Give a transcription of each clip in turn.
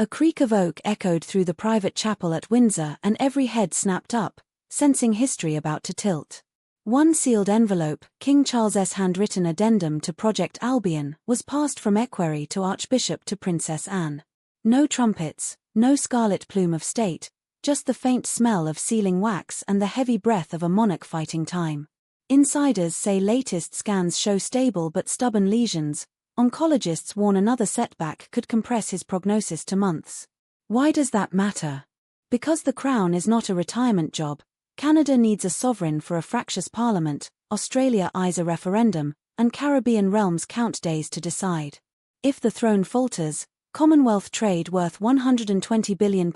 A creak of oak echoed through the private chapel at Windsor, and every head snapped up, sensing history about to tilt. One sealed envelope, King Charles's handwritten addendum to Project Albion, was passed from equerry to Archbishop to Princess Anne. No trumpets, no scarlet plume of state, just the faint smell of sealing wax and the heavy breath of a monarch fighting time. Insiders say latest scans show stable but stubborn lesions. Oncologists warn another setback could compress his prognosis to months. Why does that matter? Because the crown is not a retirement job. Canada needs a sovereign for a fractious parliament, Australia eyes a referendum, and Caribbean realms count days to decide. If the throne falters, Commonwealth trade worth £120 billion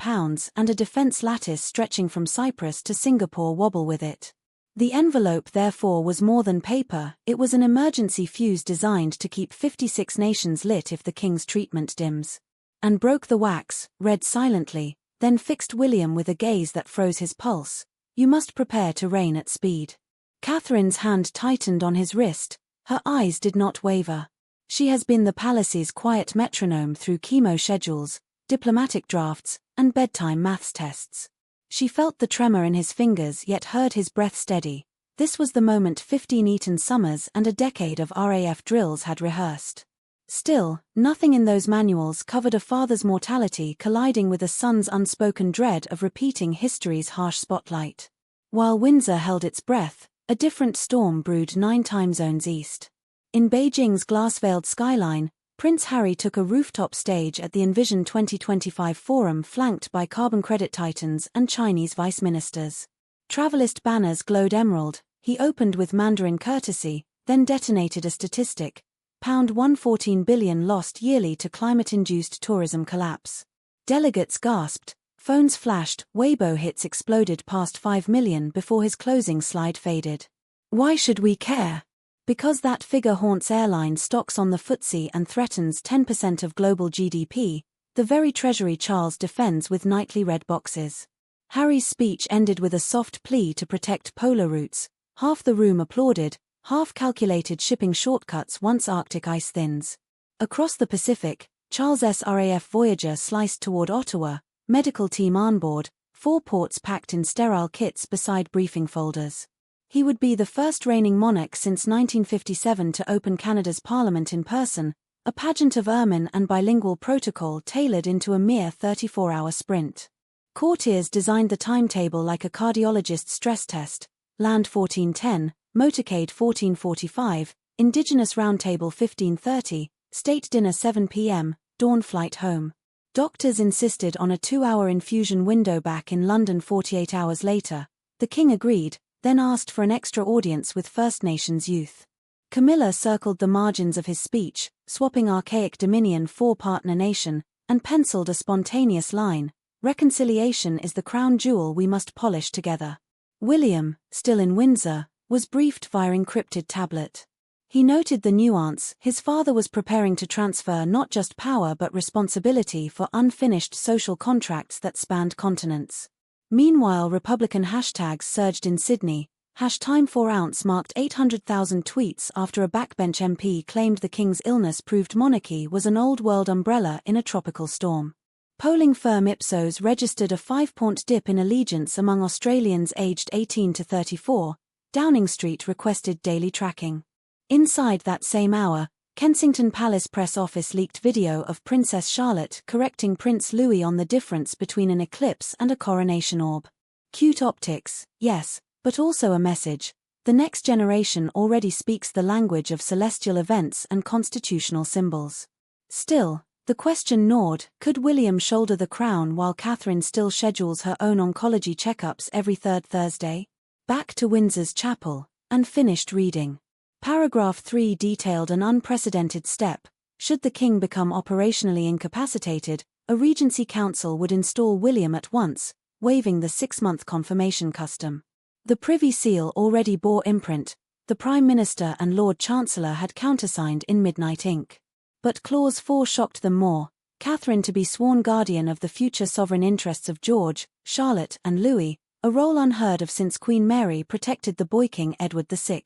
and a defence lattice stretching from Cyprus to Singapore wobble with it. The envelope therefore was more than paper, it was an emergency fuse designed to keep 56 nations lit if the king's treatment dims. And broke the wax, read silently, then fixed William with a gaze that froze his pulse. You must prepare to reign at speed. Catherine's hand tightened on his wrist, her eyes did not waver. She has been the palace's quiet metronome through chemo schedules, diplomatic drafts, and bedtime maths tests. She felt the tremor in his fingers yet heard his breath steady. This was the moment 15 Eton summers and a decade of RAF drills had rehearsed. Still, nothing in those manuals covered a father's mortality colliding with a son's unspoken dread of repeating history's harsh spotlight. While Windsor held its breath, a different storm brewed 9 time zones east. In Beijing's glass-veiled skyline, Prince Harry took a rooftop stage at the Envision 2025 forum flanked by carbon credit titans and Chinese vice ministers. Travelist banners glowed emerald. He opened with Mandarin courtesy, then detonated a statistic. £114 billion lost yearly to climate-induced tourism collapse. Delegates gasped, phones flashed, Weibo hits exploded past 5 million before his closing slide faded. Why should we care? Because that figure haunts airline stocks on the FTSE and threatens 10% of global GDP, the very treasury Charles defends with nightly red boxes. Harry's speech ended with a soft plea to protect polar routes. Half the room applauded, half calculated shipping shortcuts once Arctic ice thins. Across the Pacific, Charles's RAF Voyager sliced toward Ottawa, medical team on board, 4 ports packed in sterile kits beside briefing folders. He would be the first reigning monarch since 1957 to open Canada's parliament in person, a pageant of ermine and bilingual protocol tailored into a mere 34-hour sprint. Courtiers designed the timetable like a cardiologist's stress test: land 1410, motorcade 1445, Indigenous roundtable 1530, state dinner 7 p.m, dawn flight home. Doctors insisted on a 2-hour infusion window back in London 48 hours later. The king agreed, then asked for an extra audience with First Nations youth. Camilla circled the margins of his speech, swapping archaic Dominion for partner nation, and penciled a spontaneous line: reconciliation is the crown jewel we must polish together. William, still in Windsor, was briefed via encrypted tablet. He noted the nuance: his father was preparing to transfer not just power but responsibility for unfinished social contracts that spanned continents. Meanwhile, Republican hashtags surged in Sydney. #Time4ounce marked 800,000 tweets after a backbench MP claimed the King's illness proved monarchy was an old-world umbrella in a tropical storm. Polling firm Ipsos registered a 5-point dip in allegiance among Australians aged 18 to 34. Downing Street requested daily tracking. Inside that same hour, Kensington Palace press office leaked video of Princess Charlotte correcting Prince Louis on the difference between an eclipse and a coronation orb. Cute optics, yes, but also a message. The next generation already speaks the language of celestial events and constitutional symbols. Still, the question gnawed: could William shoulder the crown while Catherine still schedules her own oncology checkups every 3rd Thursday? Back to Windsor's chapel, and finished reading. Paragraph 3 detailed an unprecedented step. Should the king become operationally incapacitated, a regency council would install William at once, waiving the 6-month confirmation custom. The Privy Seal already bore imprint. The Prime Minister and Lord Chancellor had countersigned in midnight ink. But Clause 4 shocked them more: Catherine to be sworn guardian of the future sovereign interests of George, Charlotte and Louis, a role unheard of since Queen Mary protected the boy King Edward VI.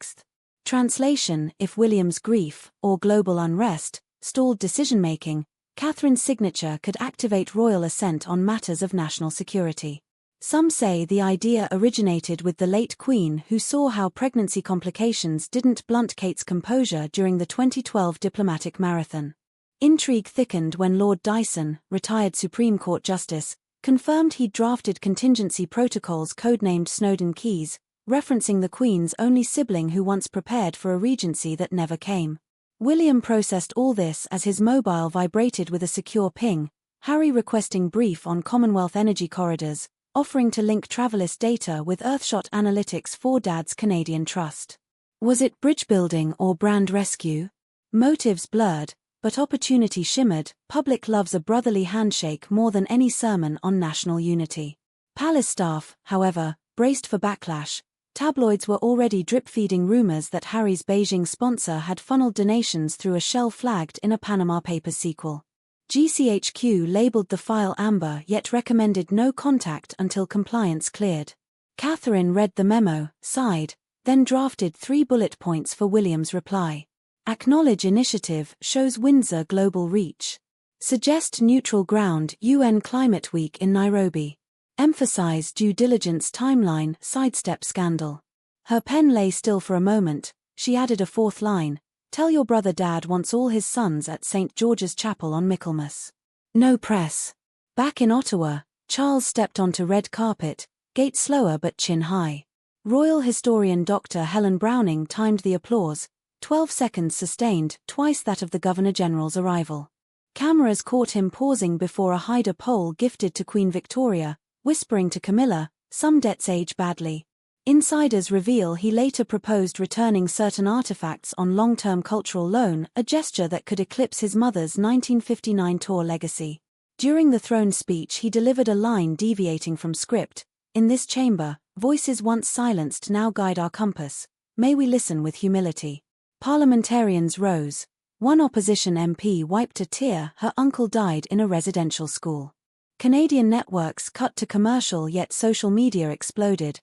Translation: if William's grief, or global unrest, stalled decision-making, Catherine's signature could activate royal assent on matters of national security. Some say the idea originated with the late Queen, who saw how pregnancy complications didn't blunt Kate's composure during the 2012 diplomatic marathon. Intrigue thickened when Lord Dyson, retired Supreme Court Justice, confirmed he'd drafted contingency protocols codenamed Snowdon Keys, referencing the Queen's only sibling who once prepared for a regency that never came. William processed all this as his mobile vibrated with a secure ping, Harry requesting brief on Commonwealth energy corridors, offering to link Travelist data with Earthshot analytics for Dad's Canadian Trust. Was it bridge building or brand rescue? Motives blurred, but opportunity shimmered. Public loves a brotherly handshake more than any sermon on national unity. Palace staff, however, braced for backlash. Tabloids were already drip-feeding rumors that Harry's Beijing sponsor had funneled donations through a shell flagged in a Panama Papers sequel. GCHQ labeled the file amber yet recommended no contact until compliance cleared. Catherine read the memo, sighed, then drafted 3 bullet points for William's reply. Acknowledge initiative, shows Windsor global reach. Suggest neutral ground, UN Climate Week in Nairobi. Emphasize due diligence timeline, sidestep scandal. Her pen lay still for a moment. She added a 4th line. Tell your brother Dad wants all his sons at St. George's Chapel on Michaelmas. No press. Back in Ottawa, Charles stepped onto red carpet, gait slower but chin high. Royal historian Dr. Helen Browning timed the applause, 12 seconds sustained, twice that of the Governor-General's arrival. Cameras caught him pausing before a Haida pole gifted to Queen Victoria, whispering to Camilla, "Some debts age badly." Insiders reveal he later proposed returning certain artifacts on long-term cultural loan, a gesture that could eclipse his mother's 1959 tour legacy. During the throne speech he delivered a line deviating from script. In this chamber, voices once silenced now guide our compass. May we listen with humility. Parliamentarians rose. One opposition MP wiped a tear. Her uncle died in a residential school. Canadian networks cut to commercial yet social media exploded.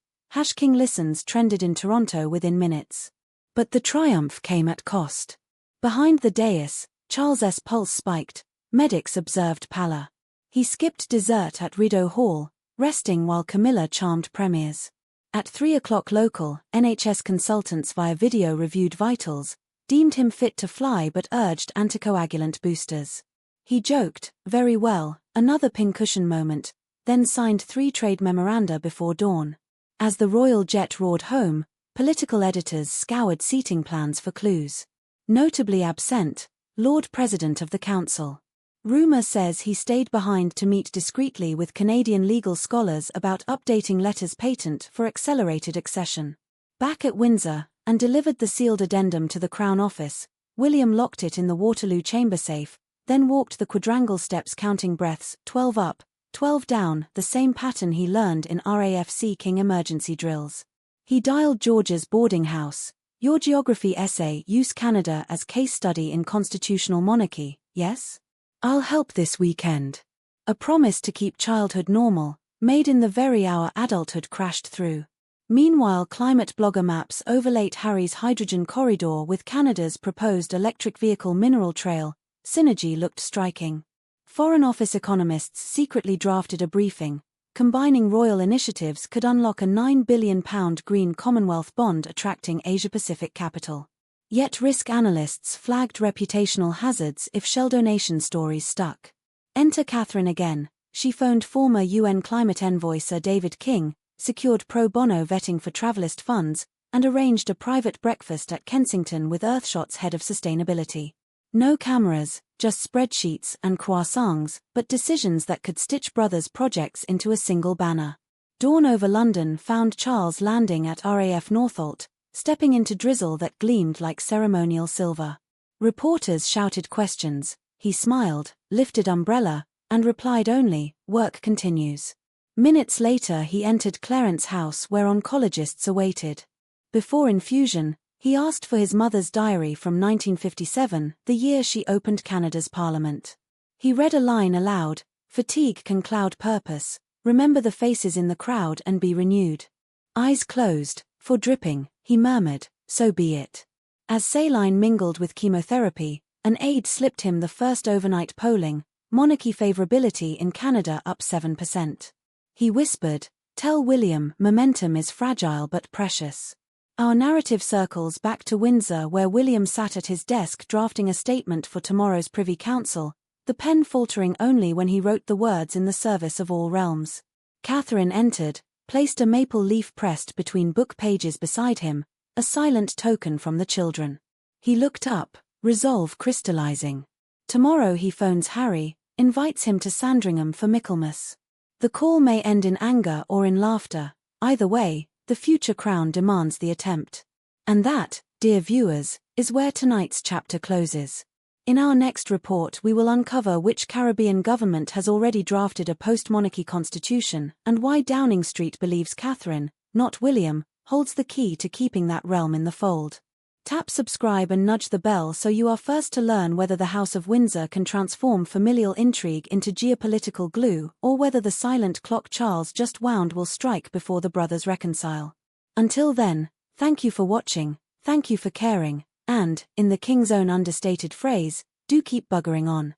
#King Listens trended in Toronto within minutes. But the triumph came at cost. Behind the dais, Charles's pulse spiked. Medics observed pallor. He skipped dessert at Rideau Hall, resting while Camilla charmed premiers. At 3 o'clock local, NHS consultants via video reviewed vitals, deemed him fit to fly but urged anticoagulant boosters. He joked, "Very well," another pincushion moment, then signed 3 trade memoranda before dawn. As the royal jet roared home, political editors scoured seating plans for clues. Notably absent, Lord President of the Council. Rumour says he stayed behind to meet discreetly with Canadian legal scholars about updating letters patent for accelerated accession. Back at Windsor, and delivered the sealed addendum to the Crown Office, William locked it in the Waterloo chamber safe, then walked the quadrangle steps counting breaths, 12 up, 12 down, the same pattern he learned in RAF Sea King emergency drills. He dialed George's boarding house. "Your geography essay use Canada as case study in constitutional monarchy, yes? I'll help this weekend." A promise to keep childhood normal, made in the very hour adulthood crashed through. Meanwhile, climate blogger maps overlaid Harry's hydrogen corridor with Canada's proposed electric vehicle mineral trail. Synergy looked striking. Foreign Office economists secretly drafted a briefing. Combining royal initiatives could unlock a £9 billion green Commonwealth bond attracting Asia-Pacific capital. Yet risk analysts flagged reputational hazards if shell donation stories stuck. Enter Catherine again. She phoned former UN climate envoy Sir David King, secured pro bono vetting for Travelist funds, and arranged a private breakfast at Kensington with Earthshot's head of sustainability. No cameras, just spreadsheets and croissants, but decisions that could stitch brothers' projects into a single banner. Dawn over London found Charles landing at RAF Northolt, stepping into drizzle that gleamed like ceremonial silver. Reporters shouted questions. He smiled, lifted umbrella, and replied only, "Work continues." Minutes later he entered Clarence's house where oncologists awaited. Before infusion, he asked for his mother's diary from 1957, the year she opened Canada's Parliament. He read a line aloud, "Fatigue can cloud purpose, remember the faces in the crowd and be renewed." Eyes closed, for dripping, he murmured, "So be it." As saline mingled with chemotherapy, An aide slipped him the first overnight polling, monarchy favourability in Canada up 7%. He whispered, "Tell William, momentum is fragile but precious." Our narrative circles back to Windsor, where William sat at his desk drafting a statement for tomorrow's Privy Council, the pen faltering only when he wrote the words "in the service of all realms." Catherine entered, placed a maple leaf pressed between book pages beside him, a silent token from the children. He looked up, resolve crystallizing. Tomorrow he phones Harry, invites him to Sandringham for Michaelmas. The call may end in anger or in laughter. Either way, the future crown demands the attempt. And that, dear viewers, is where tonight's chapter closes. In our next report we will uncover which Caribbean government has already drafted a post-monarchy constitution and why Downing Street believes Catherine, not William, holds the key to keeping that realm in the fold. Tap subscribe and nudge the bell so you are first to learn whether the House of Windsor can transform familial intrigue into geopolitical glue or whether the silent clock Charles just wound will strike before the brothers reconcile. Until then, thank you for watching, thank you for caring, and, in the King's own understated phrase, do keep buggering on.